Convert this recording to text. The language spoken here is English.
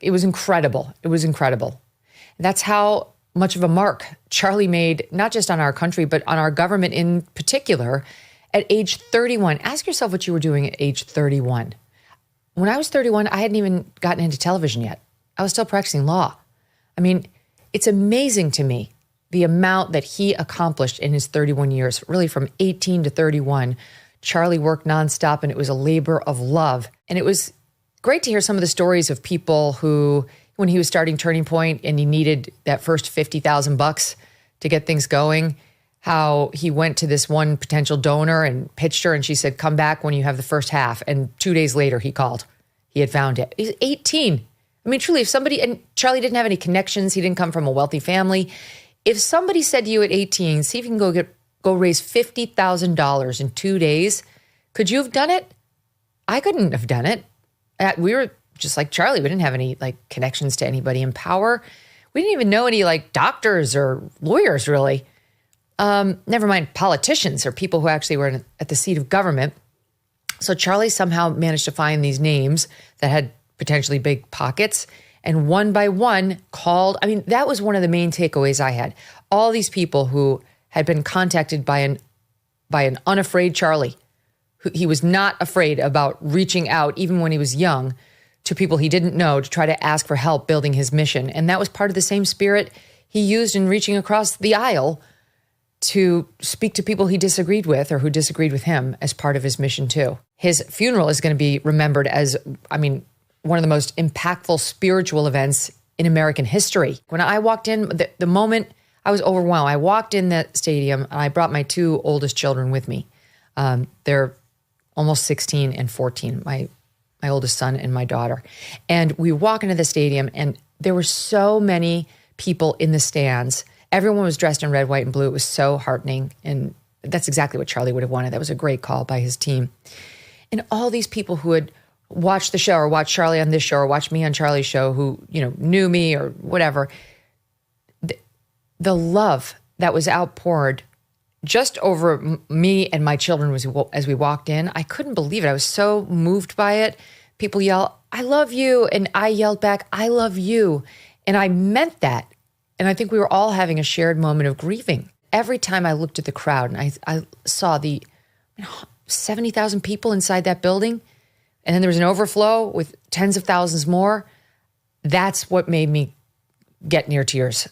it was incredible. It was incredible. That's how much of a mark Charlie made, not just on our country, but on our government in particular, at age 31. Ask yourself what you were doing at age 31. When I was 31, I hadn't even gotten into television yet. I was still practicing law. I mean, it's amazing to me the amount that he accomplished in his 31 years, really from 18 to 31. Charlie worked nonstop, and it was a labor of love. And it was great to hear some of the stories of people who, when he was starting Turning Point and he needed that first $50,000 to get things going, how he went to this one potential donor and pitched her, and she said, come back when you have the first half. And 2 days later, he called. He had found it. He's 18. I mean, truly, if somebody, and Charlie didn't have any connections, he didn't come from a wealthy family. If somebody said to you at 18, see if you can go raise $50,000 in 2 days, could you have done it? I couldn't have done it. We were just like Charlie. We didn't have any like connections to anybody in power. We didn't even know any like doctors or lawyers, really. Never mind politicians or people who actually were at the seat of government. So Charlie somehow managed to find these names that had potentially big pockets, and one by one called. I mean, that was one of the main takeaways I had. All these people who had been contacted by an unafraid Charlie. He was not afraid about reaching out, even when he was young, to people he didn't know to try to ask for help building his mission. And that was part of the same spirit he used in reaching across the aisle to speak to people he disagreed with or who disagreed with him as part of his mission too. His funeral is going to be remembered as, I mean, one of the most impactful spiritual events in American history. When I walked in, the moment I was overwhelmed, I walked in the stadium and I brought my two oldest children with me. They're almost 16 and 14, my oldest son and my daughter. And we walk into the stadium and there were so many people in the stands. Everyone was dressed in red, white, and blue. It was so heartening. And that's exactly what Charlie would have wanted. That was a great call by his team. And all these people who had watched the show or watched Charlie on this show or watched me on Charlie's show who, knew me or whatever, the love that was outpoured just over me and my children as we walked in, I couldn't believe it. I was so moved by it. People yell, I love you. And I yelled back, I love you. And I meant that. And I think we were all having a shared moment of grieving. Every time I looked at the crowd and I saw the 70,000 people inside that building, and then there was an overflow with tens of thousands more, that's what made me get near tears.